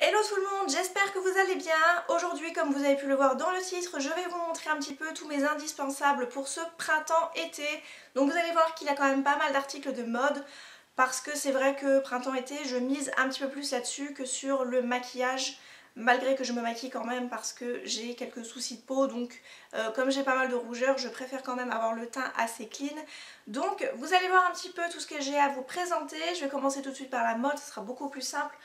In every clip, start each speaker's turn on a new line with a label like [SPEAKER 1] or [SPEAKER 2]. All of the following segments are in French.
[SPEAKER 1] Hello tout le monde, j'espère que vous allez bien. Aujourd'hui, comme vous avez pu le voir dans le titre, je vais vous montrer un petit peu tous mes indispensables pour ce printemps-été. Donc vous allez voir qu'il y a quand même pas mal d'articles de mode parce que c'est vrai que printemps-été, je mise un petit peu plus là-dessus que sur le maquillage, malgré que je me maquille quand même parce que j'ai quelques soucis de peau. Donc comme j'ai pas mal de rougeur, je préfère quand même avoir le teint assez clean. Donc vous allez voir un petit peu tout ce que j'ai à vous présenter. Je vais commencer tout de suite par la mode, ce sera beaucoup plus simple.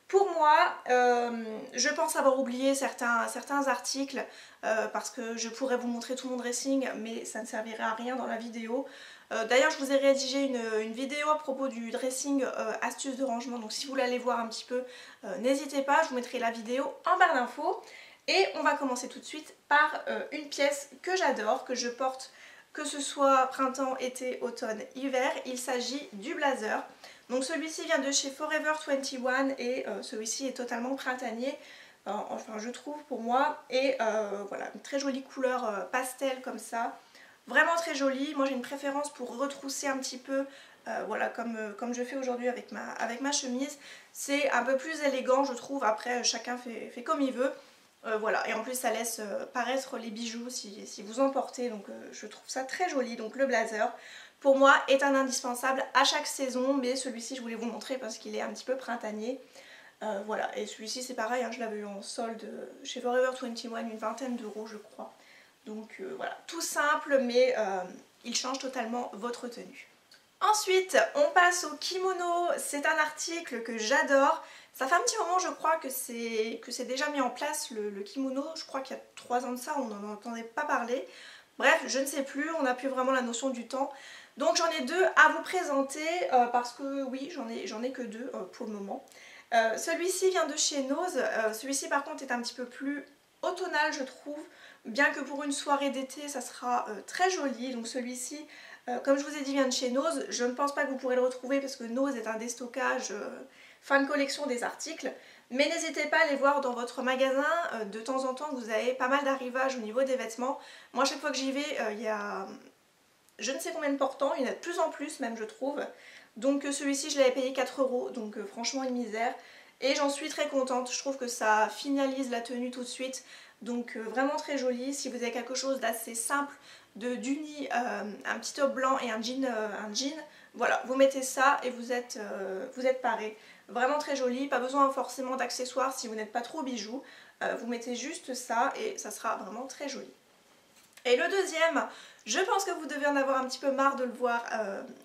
[SPEAKER 1] Pour moi, je pense avoir oublié certains articles parce que je pourrais vous montrer tout mon dressing mais ça ne servirait à rien dans la vidéo. D'ailleurs je vous ai rédigé une vidéo à propos du dressing astuces de rangement, donc si vous voulez aller voir un petit peu, n'hésitez pas, je vous mettrai la vidéo en barre d'infos. Et on va commencer tout de suite par une pièce que j'adore, que je porte que ce soit printemps, été, automne, hiver. Il s'agit du blazer. Donc celui-ci vient de chez Forever 21 et celui-ci est totalement printanier, enfin je trouve pour moi. Et voilà, une très jolie couleur pastel comme ça, vraiment très jolie. Moi j'ai une préférence pour retrousser un petit peu, voilà comme je fais aujourd'hui avec ma chemise. C'est un peu plus élégant je trouve, après chacun fait comme il veut. Voilà, et en plus ça laisse paraître les bijoux si vous en portez, donc je trouve ça très joli. Donc le blazer pour moi est un indispensable à chaque saison, mais celui-ci je voulais vous montrer parce qu'il est un petit peu printanier. Voilà, et celui-ci c'est pareil, hein, je l'avais eu en solde chez Forever 21, une vingtaine d'euros je crois. Donc voilà, tout simple mais il change totalement votre tenue. Ensuite, on passe au kimono. C'est un article que j'adore. Ça fait un petit moment, je crois, que c'est déjà mis en place le kimono. Je crois qu'il y a 3 ans de ça, on n'en entendait pas parler. Bref, je ne sais plus, on n'a plus vraiment la notion du temps. Donc j'en ai deux à vous présenter parce que oui, j'en ai que deux pour le moment. Celui-ci vient de chez Nose. Celui-ci par contre est un petit peu plus automnal je trouve. Bien que pour une soirée d'été, ça sera très joli. Donc celui-ci, comme je vous ai dit, vient de chez Nose. Je ne pense pas que vous pourrez le retrouver parce que Nose est un déstockage fin de collection des articles. Mais n'hésitez pas à aller voir dans votre magasin. De temps en temps, vous avez pas mal d'arrivages au niveau des vêtements. Moi, chaque fois que j'y vais, il y a je ne sais combien de portants. Il y en a de plus en plus même, je trouve. Donc celui-ci, je l'avais payé 4 euros. Donc franchement, une misère. Et j'en suis très contente. Je trouve que ça finalise la tenue tout de suite. Donc vraiment très joli. Si vous avez quelque chose d'assez simple, d'uni, un petit top blanc et un jean, voilà, vous mettez ça et vous êtes paré. Vraiment très joli, pas besoin forcément d'accessoires si vous n'êtes pas trop bijoux. Vous mettez juste ça et ça sera vraiment très joli. Et le deuxième, je pense que vous devez en avoir un petit peu marre de le voir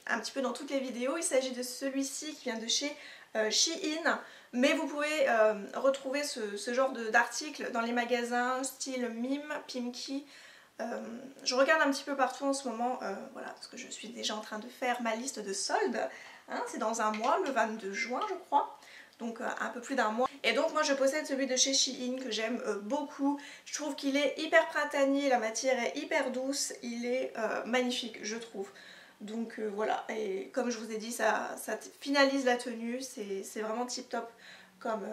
[SPEAKER 1] un petit peu dans toutes les vidéos. Il s'agit de celui-ci qui vient de chez Shein. Mais vous pouvez retrouver ce genre d'articles dans les magasins style Mime, Pimki. Je regarde un petit peu partout en ce moment, voilà, parce que je suis déjà en train de faire ma liste de soldes. Hein, c'est dans un mois, le 22 juin je crois. Donc un peu plus d'un mois. Et donc moi je possède celui de chez Shein que j'aime beaucoup. Je trouve qu'il est hyper printanier, la matière est hyper douce, il est magnifique je trouve. Donc voilà, et comme je vous ai dit, ça finalise la tenue, c'est vraiment tip top comme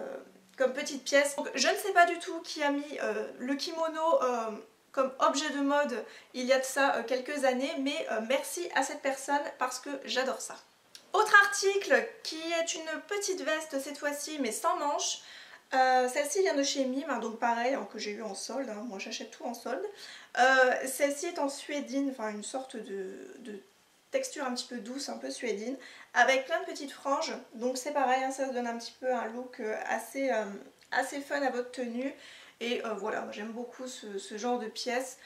[SPEAKER 1] petite pièce. Donc je ne sais pas du tout qui a mis le kimono comme objet de mode il y a de ça quelques années, mais merci à cette personne parce que j'adore ça. Autre article qui est une petite veste cette fois-ci mais sans manches. Celle-ci vient de chez Mime, hein, donc pareil, hein, que j'ai eu en solde, hein, moi j'achète tout en solde. Celle-ci est en suédine, enfin une sorte de texture un petit peu douce, un peu suédine, avec plein de petites franges. Donc c'est pareil, hein, ça donne un petit peu un look assez fun à votre tenue. Et voilà, j'aime beaucoup ce genre de pièces.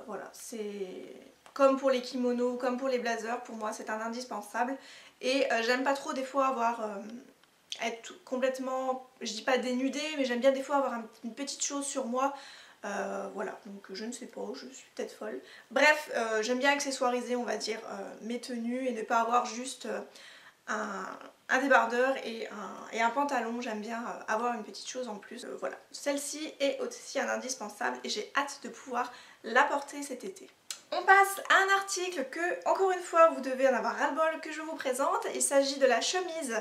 [SPEAKER 1] Voilà, c'est comme pour les kimonos, comme pour les blazers, pour moi c'est un indispensable. Et j'aime pas trop des fois être complètement, je dis pas dénudée, mais j'aime bien des fois avoir une petite chose sur moi. Voilà, donc je ne sais pas, je suis peut-être folle. Bref, j'aime bien accessoiriser, on va dire, mes tenues et ne pas avoir juste un débardeur et un pantalon. J'aime bien avoir une petite chose en plus. Voilà, celle-ci est aussi un indispensable et j'ai hâte de pouvoir la porter cet été. On passe à un article que, encore une fois, vous devez en avoir ras-le-bol que je vous présente. Il s'agit de la chemise.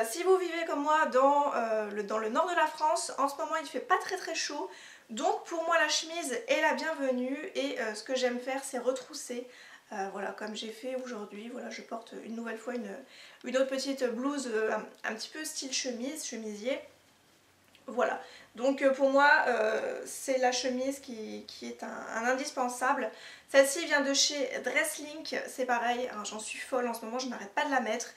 [SPEAKER 1] Si vous vivez comme moi dans le nord de la France, en ce moment il ne fait pas très chaud. Donc pour moi la chemise est la bienvenue et ce que j'aime faire c'est retrousser. Voilà, comme j'ai fait aujourd'hui, voilà, je porte une nouvelle fois une autre petite blouse un petit peu style chemise, chemisier. Voilà, donc pour moi c'est la chemise qui est un indispensable. Celle-ci vient de chez Dresslink, c'est pareil, hein, j'en suis folle en ce moment, je n'arrête pas de la mettre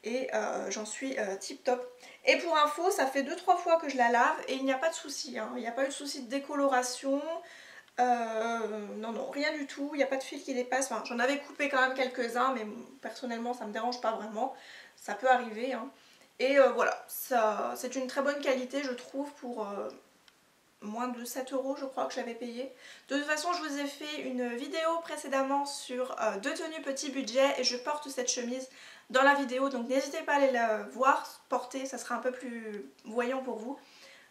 [SPEAKER 1] et j'en suis tip top. Et pour info, ça fait 2-3 fois que je la lave et il n'y a pas de souci, hein. Il n'y a pas eu de souci de décoloration, non, rien du tout, il n'y a pas de fil qui dépasse. Enfin, j'en avais coupé quand même quelques-uns, mais personnellement ça me dérange pas vraiment, ça peut arriver, hein. Et voilà, c'est une très bonne qualité je trouve pour moins de 7 € je crois que je l'avais payé. De toute façon je vous ai fait une vidéo précédemment sur 2 tenues petit budget et je porte cette chemise dans la vidéo, donc n'hésitez pas à aller la voir porter, ça sera un peu plus voyant pour vous,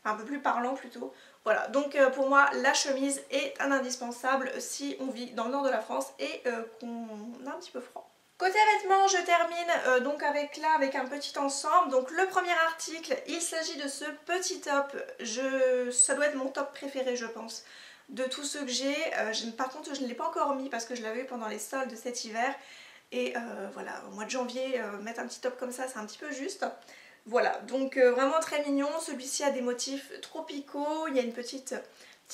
[SPEAKER 1] un peu plus parlant plutôt. Voilà, donc pour moi la chemise est un indispensable si on vit dans le nord de la France et qu'on a un petit peu froid. Côté vêtements, je termine donc avec un petit ensemble. Donc le premier article, il s'agit de ce petit top. Ça doit être mon top préféré je pense de tous ceux que j'ai. Par contre je ne l'ai pas encore mis parce que je l'avais eu pendant les soldes de cet hiver. Et voilà, au mois de janvier, mettre un petit top comme ça c'est un petit peu juste. Voilà, donc vraiment très mignon. Celui-ci a des motifs tropicaux. Il y a une petite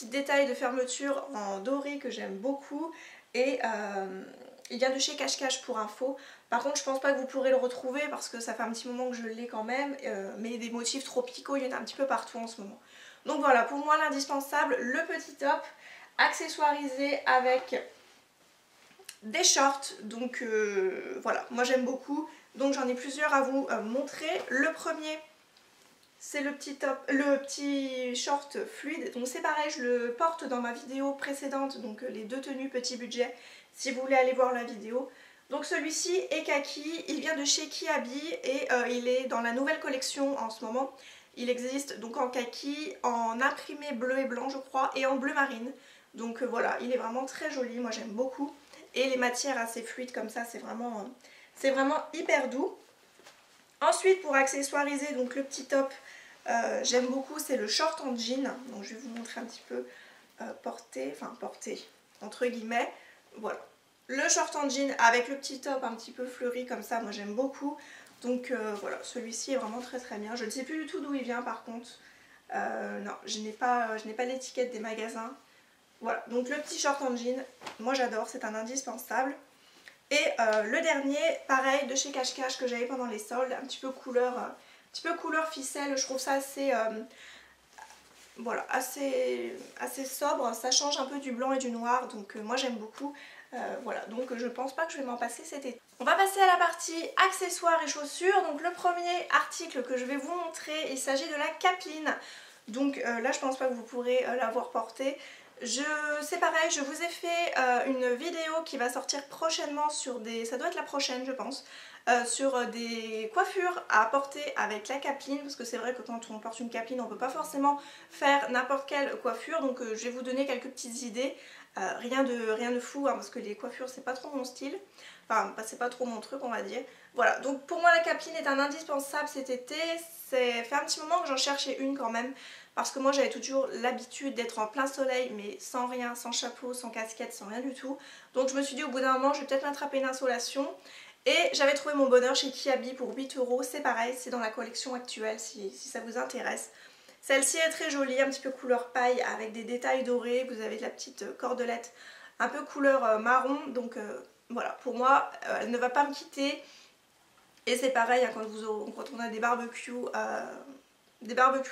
[SPEAKER 1] détail de fermeture en doré que j'aime beaucoup. Et il vient de chez Cache Cache pour info. Par contre je pense pas que vous pourrez le retrouver parce que ça fait un petit moment que je l'ai quand même. Mais des motifs tropicaux il y en a un petit peu partout en ce moment. Donc voilà, pour moi l'indispensable, le petit top accessoirisé avec des shorts. Donc voilà, moi j'aime beaucoup. Donc j'en ai plusieurs à vous montrer. Le premier, c'est le petit short fluide. Donc c'est pareil, je le porte dans ma vidéo précédente, donc les 2 tenues petit budget, si vous voulez aller voir la vidéo. Donc celui-ci est kaki, il vient de chez Kiabi et il est dans la nouvelle collection en ce moment. Il existe donc en kaki, en imprimé bleu et blanc je crois, et en bleu marine. Donc voilà, il est vraiment très joli, moi j'aime beaucoup. Et les matières assez fluides comme ça, c'est vraiment hyper doux. Ensuite pour accessoiriser donc le petit top, j'aime beaucoup, c'est le short en jean. Donc je vais vous montrer un petit peu porté entre guillemets. Voilà, le short en jean avec le petit top un petit peu fleuri comme ça, moi j'aime beaucoup. Donc voilà, celui-ci est vraiment très très bien. Je ne sais plus du tout d'où il vient par contre. Non, je n'ai pas l'étiquette des magasins. Voilà, donc le petit short en jean, moi j'adore, c'est un indispensable. Et le dernier, pareil, de chez Cache Cache que j'avais pendant les soldes, un petit peu couleur ficelle, je trouve ça assez, voilà, assez sobre, ça change un peu du blanc et du noir, donc moi j'aime beaucoup. Voilà, donc je pense pas que je vais m'en passer cet été. On va passer à la partie accessoires et chaussures. Donc le premier article que je vais vous montrer, il s'agit de la capeline. Donc là je pense pas que vous pourrez l'avoir portée. C'est pareil, je vous ai fait une vidéo qui va sortir prochainement sur ça doit être la prochaine je pense, sur des coiffures à porter avec la capeline, parce que c'est vrai que quand on porte une capeline on peut pas forcément faire n'importe quelle coiffure, donc je vais vous donner quelques petites idées, rien de fou hein, parce que les coiffures c'est pas trop mon style, enfin c'est pas trop mon truc on va dire. Voilà, donc pour moi la capeline est un indispensable cet été, c'est fait un petit moment que j'en cherchais une quand même, parce que moi j'avais toujours l'habitude d'être en plein soleil mais sans rien, sans chapeau, sans casquette, sans rien du tout. Donc je me suis dit au bout d'un moment je vais peut-être m'attraper une insolation. Et j'avais trouvé mon bonheur chez Kiabi pour 8 €, c'est pareil, c'est dans la collection actuelle si ça vous intéresse. Celle-ci est très jolie, un petit peu couleur paille avec des détails dorés, vous avez de la petite cordelette un peu couleur marron, donc voilà, pour moi elle ne va pas me quitter. Et c'est pareil hein, quand on a des barbecues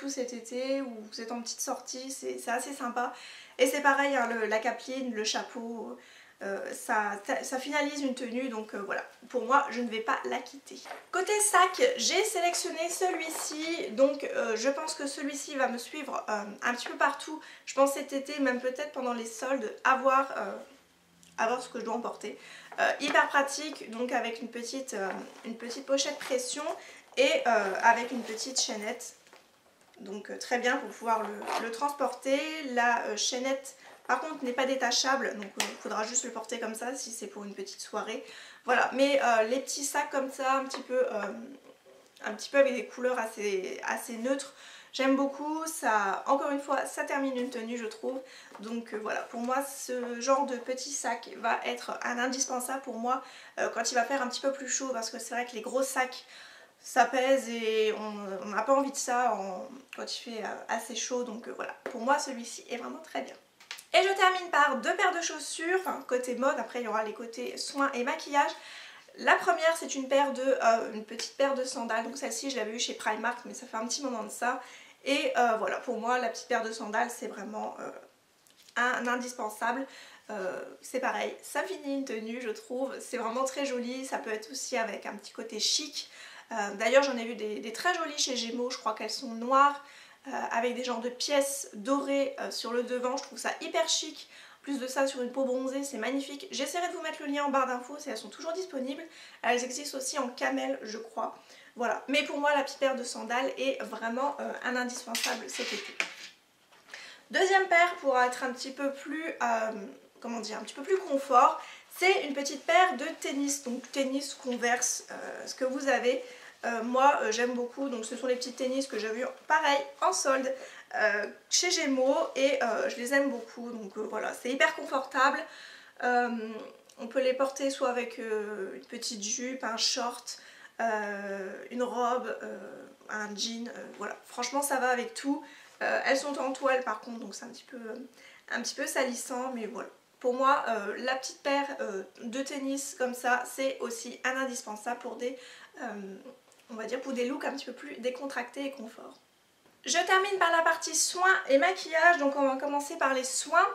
[SPEAKER 1] cet été ou vous êtes en petite sortie, c'est assez sympa. Et c'est pareil, hein, la capeline, le chapeau, ça finalise une tenue, donc voilà, pour moi je ne vais pas la quitter. Côté sac, j'ai sélectionné celui-ci, donc je pense que celui-ci va me suivre un petit peu partout, je pense cet été, même peut-être pendant les soldes, à voir ce que je dois emporter. Hyper pratique, donc avec une petite pochette pression et avec une petite chaînette. Donc très bien pour pouvoir le transporter. La chaînette par contre n'est pas détachable, donc il faudra juste le porter comme ça si c'est pour une petite soirée. Voilà, mais les petits sacs comme ça, un petit peu avec des couleurs assez neutres, j'aime beaucoup. Ça, encore une fois, ça termine une tenue je trouve. Donc voilà, pour moi ce genre de petit sac va être un indispensable pour moi quand il va faire un petit peu plus chaud, parce que c'est vrai que les gros sacs ça pèse et on n'a pas envie de ça quand il fait assez chaud. Donc voilà, pour moi celui-ci est vraiment très bien. Et je termine par deux paires de chaussures, enfin côté mode, après il y aura les côtés soins et maquillage. La première c'est une petite paire de sandales, donc celle-ci je l'avais eue chez Primark mais ça fait un petit moment de ça. Et voilà, pour moi la petite paire de sandales c'est vraiment un indispensable. C'est pareil, ça finit une tenue je trouve, c'est vraiment très joli, ça peut être aussi avec un petit côté chic. D'ailleurs j'en ai vu des très jolies chez Gémeaux, je crois qu'elles sont noires avec des genres de pièces dorées sur le devant, je trouve ça hyper chic. Plus de ça sur une peau bronzée, c'est magnifique. J'essaierai de vous mettre le lien en barre d'infos si elles sont toujours disponibles. Elles existent aussi en camel je crois. Voilà, mais pour moi la petite paire de sandales est vraiment un indispensable cet été. Deuxième paire pour être un petit peu plus, comment dire, un petit peu plus confort, c'est une petite paire de tennis, donc tennis, Converse, ce que vous avez. Moi j'aime beaucoup, donc ce sont les petits tennis que j'ai vus pareil en solde chez Gémeaux et je les aime beaucoup, donc voilà, c'est hyper confortable. On peut les porter soit avec une petite jupe, un short, une robe, un jean, voilà, franchement ça va avec tout. Elles sont en toile par contre, donc c'est un petit peu salissant, mais voilà. Pour moi, la petite paire de tennis comme ça, c'est aussi un indispensable pour on va dire pour des looks un petit peu plus décontractés et confort. Je termine par la partie soins et maquillage, donc on va commencer par les soins.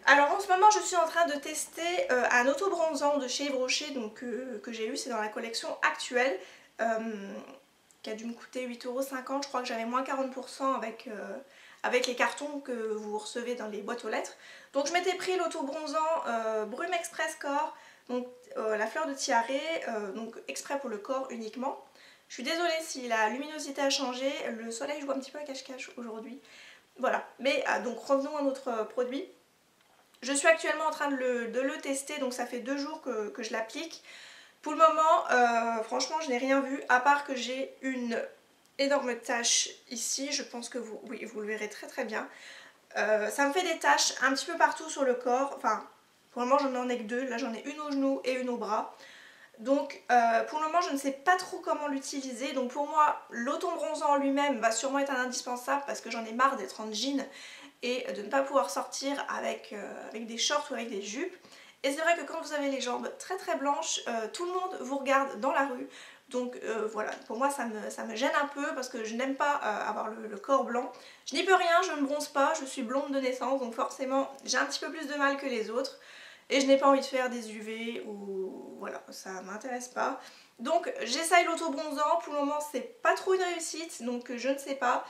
[SPEAKER 1] Alors en ce moment je suis en train de tester un auto-bronzant de chez Yves Rocher, donc, que j'ai eu, c'est dans la collection actuelle, qui a dû me coûter 8,50 €, je crois que j'avais moins 40% avec les cartons que vous recevez dans les boîtes aux lettres. Donc je m'étais pris l'auto-bronzant Brume Express Corps, donc la fleur de tiare, donc exprès pour le corps uniquement. Je suis désolée si la luminosité a changé, le soleil joue un petit peu à cache-cache aujourd'hui. Voilà, mais donc revenons à notre produit. Je suis actuellement en train de le tester, donc ça fait 2 jours que je l'applique. Pour le moment, franchement, je n'ai rien vu, à part que j'ai une énorme tache ici. Je pense que oui, vous le verrez très très bien. Ça me fait des taches un petit peu partout sur le corps. Enfin, pour le moment, j'en ai que 2. Là, j'en ai une au genou et une au bras. Donc, pour le moment, je ne sais pas trop comment l'utiliser. Donc, pour moi, l'auto-bronzant en lui-même va sûrement être un indispensable parce que j'en ai marre d'être en jean et de ne pas pouvoir sortir avec des shorts ou avec des jupes. Et c'est vrai que quand vous avez les jambes très très blanches, tout le monde vous regarde dans la rue. Donc voilà, pour moi ça me gêne un peu parce que je n'aime pas avoir le corps blanc. Je n'y peux rien, je ne bronze pas, je suis blonde de naissance, donc forcément j'ai un petit peu plus de mal que les autres. Et je n'ai pas envie de faire des UV ou voilà, ça m'intéresse pas. Donc j'essaye l'auto-bronzant, pour le moment c'est pas trop une réussite, donc je ne sais pas.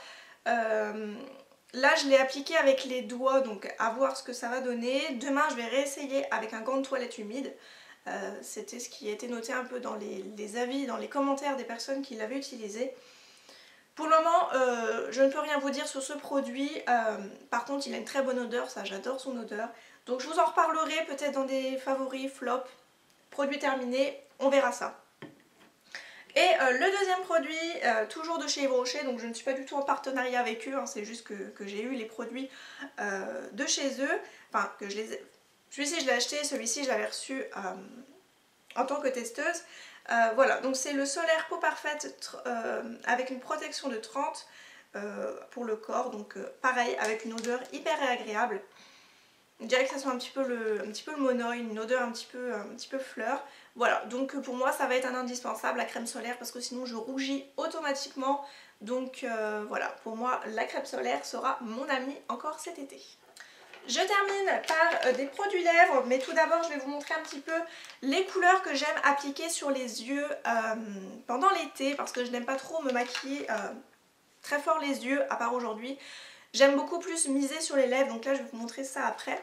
[SPEAKER 1] Là je l'ai appliqué avec les doigts, donc à voir ce que ça va donner. Demain je vais réessayer avec un gant de toilette humide. C'était ce qui était noté un peu dans les avis, dans les commentaires des personnes qui l'avaient utilisé. Pour le moment je ne peux rien vous dire sur ce produit, par contre il a une très bonne odeur, ça j'adore son odeur. Donc je vous en reparlerai peut-être dans des favoris, flops, produit terminé, on verra ça. Et le deuxième produit, toujours de chez Yves Rocher, donc je ne suis pas du tout en partenariat avec eux, hein, c'est juste que j'ai eu les produits de chez eux, enfin que je les ai... Celui-ci je l'ai acheté, celui-ci je l'avais reçu en tant que testeuse. Voilà, donc c'est le solaire peau parfaite avec une protection de 30 pour le corps, donc pareil avec une odeur hyper agréable. On dirait que ça sent un petit peu le monoï, une odeur un petit peu fleur. Voilà, donc pour moi ça va être un indispensable, la crème solaire, parce que sinon je rougis automatiquement. Donc voilà, pour moi la crème solaire sera mon amie encore cet été. Je termine par des produits lèvres, mais tout d'abord je vais vous montrer un petit peu les couleurs que j'aime appliquer sur les yeux pendant l'été, parce que je n'aime pas trop me maquiller très fort les yeux, à part aujourd'hui. J'aime beaucoup plus miser sur les lèvres, donc là je vais vous montrer ça après.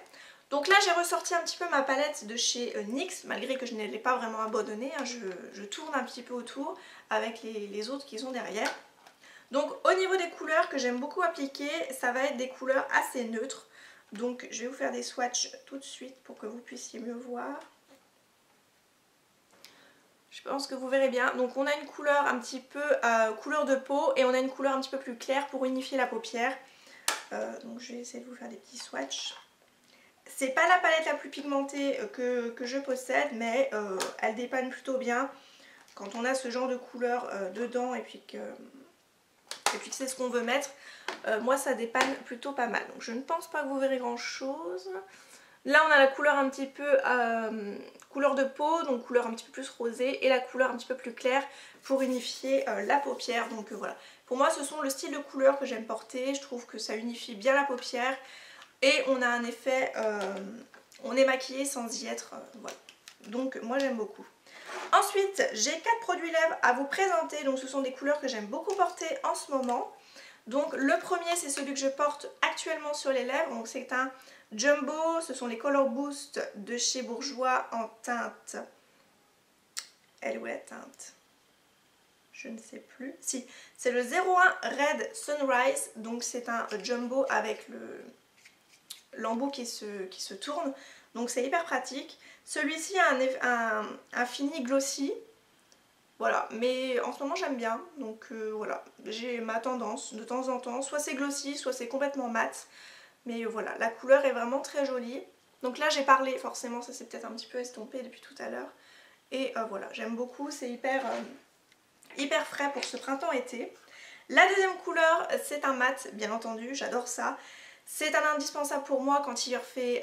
[SPEAKER 1] Donc là j'ai ressorti un petit peu ma palette de chez NYX, malgré que je ne l'ai pas vraiment abandonnée, hein, je tourne un petit peu autour avec les autres qui sont derrière. Donc au niveau des couleurs que j'aime beaucoup appliquer, ça va être des couleurs assez neutres. Donc je vais vous faire des swatchs tout de suite pour que vous puissiez mieux voir. Je pense que vous verrez bien. Donc on a une couleur un petit peu couleur de peau et on a une couleur un petit peu plus claire pour unifier la paupière. Donc je vais essayer de vous faire des petits swatchs. C'est pas la palette la plus pigmentée que je possède, mais elle dépanne plutôt bien. quand on a ce genre de couleur dedans et puis que c'est ce qu'on veut mettre, moi ça dépanne plutôt pas mal. Donc je ne pense pas que vous verrez grand chose. Là on a la couleur un petit peu couleur de peau, donc couleur un petit peu plus rosée, et la couleur un petit peu plus claire pour unifier la paupière. Donc voilà, pour moi ce sont le style de couleur que j'aime porter, je trouve que ça unifie bien la paupière et on a un effet, on est maquillé sans y être, voilà. Donc moi j'aime beaucoup. Ensuite j'ai 4 produits lèvres à vous présenter, donc ce sont des couleurs que j'aime beaucoup porter en ce moment. Donc le premier c'est celui que je porte actuellement sur les lèvres, donc c'est un Jumbo, ce sont les Color Boost de chez Bourjois en teinte. Elle est où la teinte? Je ne sais plus. Si, c'est le 01 Red Sunrise, donc c'est un Jumbo avec l'embout qui se tourne, donc c'est hyper pratique. Celui-ci a un fini glossy, voilà, mais en ce moment j'aime bien, donc voilà, j'ai ma tendance de temps en temps, soit c'est glossy, soit c'est complètement mat. Mais voilà, la couleur est vraiment très jolie. Donc là j'ai parlé, forcément ça s'est peut-être un petit peu estompé depuis tout à l'heure. Et voilà, j'aime beaucoup, c'est hyper frais pour ce printemps-été. La deuxième couleur c'est un mat, bien entendu, j'adore ça. C'est un indispensable pour moi quand il fait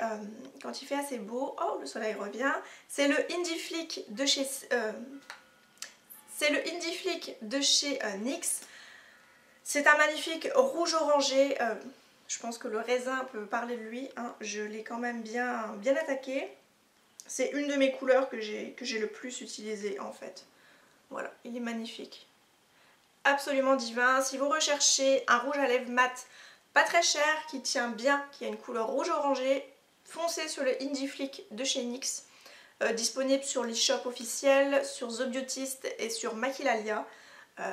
[SPEAKER 1] assez beau. Oh, le soleil revient. C'est le Indie Flick de chez... NYX. C'est un magnifique rouge orangé. Je pense que le raisin peut parler de lui, hein. Je l'ai quand même bien attaqué. C'est une de mes couleurs que j'ai le plus utilisée en fait. Voilà, il est magnifique. Absolument divin. Si vous recherchez un rouge à lèvres mat, pas très cher, qui tient bien, qui a une couleur rouge orangé, foncez sur le Indie Flick de chez NYX. Disponible sur l'e-shop officiel, sur The Beautist et sur Maquillalia.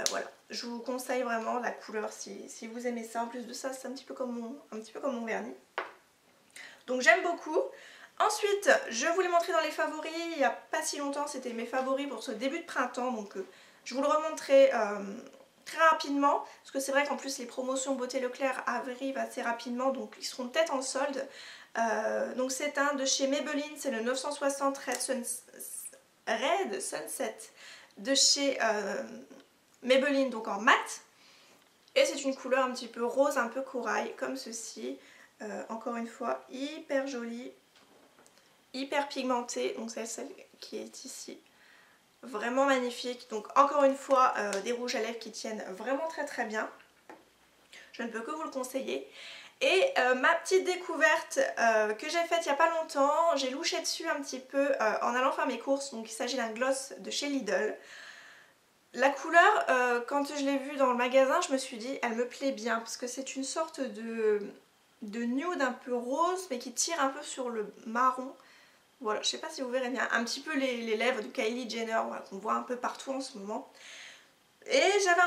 [SPEAKER 1] Voilà, je vous conseille vraiment la couleur si vous aimez ça. En plus de ça, c'est un petit peu comme mon vernis. Donc j'aime beaucoup. Ensuite, je vous l'ai montré dans les favoris il n'y a pas si longtemps. C'était mes favoris pour ce début de printemps. Donc je vous le remontrerai très rapidement. Parce que c'est vrai qu'en plus les promotions Beauté Leclerc arrivent assez rapidement. Donc ils seront peut-être en solde. Donc c'est un de chez Maybelline. C'est le 960 Red Sunset de chez... Maybelline, donc en mat, et c'est une couleur un petit peu rose, un peu corail comme ceci. Encore une fois hyper jolie, hyper pigmentée, donc c'est celle qui est ici, vraiment magnifique. Donc encore une fois des rouges à lèvres qui tiennent vraiment très bien, je ne peux que vous le conseiller. Et ma petite découverte que j'ai faite il n'y a pas longtemps, j'ai louché dessus un petit peu en allant faire mes courses. Donc il s'agit d'un gloss de chez Lidl. La couleur, quand je l'ai vue dans le magasin, je me suis dit elle me plaît bien parce que c'est une sorte de nude un peu rose mais qui tire un peu sur le marron. Voilà, je sais pas si vous verrez bien, un petit peu les lèvres de Kylie Jenner, voilà, qu'on voit un peu partout en ce moment. Et j'avais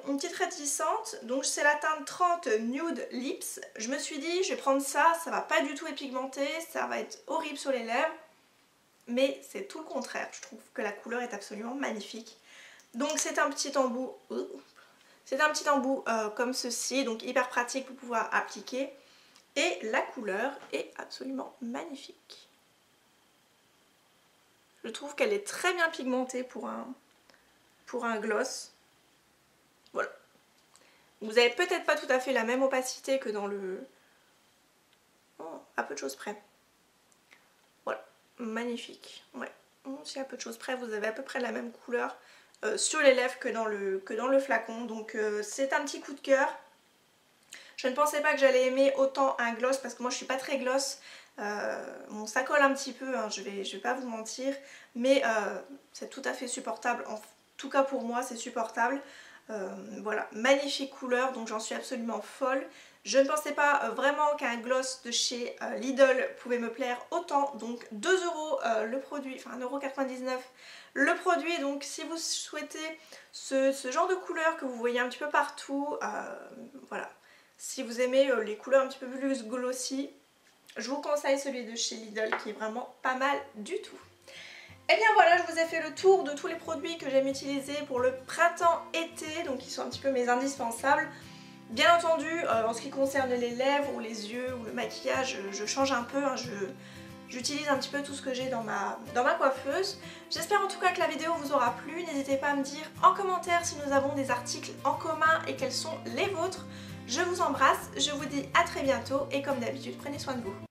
[SPEAKER 1] une petite réticente, donc c'est la teinte 30 Nude Lips. Je me suis dit je vais prendre ça, ça va pas du tout épigmenter, ça va être horrible sur les lèvres. Mais c'est tout le contraire, je trouve que la couleur est absolument magnifique. Donc c'est un petit embout, comme ceci, donc hyper pratique pour pouvoir appliquer. Et la couleur est absolument magnifique. Je trouve qu'elle est très bien pigmentée pour un gloss. Voilà. Vous avez peut-être pas tout à fait la même opacité que dans le... Oh, à peu de choses près. Voilà, magnifique. Ouais. Si à peu de choses près, vous avez à peu près la même couleur sur les lèvres que dans le flacon. Donc c'est un petit coup de cœur. Je ne pensais pas que j'allais aimer autant un gloss parce que moi je suis pas très gloss. Bon, ça colle un petit peu, hein, je vais pas vous mentir, mais c'est tout à fait supportable. En tout cas pour moi c'est supportable. Voilà, magnifique couleur, donc j'en suis absolument folle. Je ne pensais pas vraiment qu'un gloss de chez Lidl pouvait me plaire autant. Donc 2 € le produit, enfin 1,99 € le produit. Donc si vous souhaitez ce genre de couleur que vous voyez un petit peu partout, voilà. Si vous aimez les couleurs un petit peu plus glossy, je vous conseille celui de chez Lidl qui est vraiment pas mal du tout. Et bien voilà, je vous ai fait le tour de tous les produits que j'aime utiliser pour le printemps-été, donc qui sont un petit peu mes indispensables. Bien entendu, en ce qui concerne les lèvres ou les yeux ou le maquillage, je change un peu, hein, j'utilise un petit peu tout ce que j'ai dans ma coiffeuse. J'espère en tout cas que la vidéo vous aura plu. N'hésitez pas à me dire en commentaire si nous avons des articles en commun et quels sont les vôtres. Je vous embrasse, je vous dis à très bientôt et comme d'habitude, prenez soin de vous.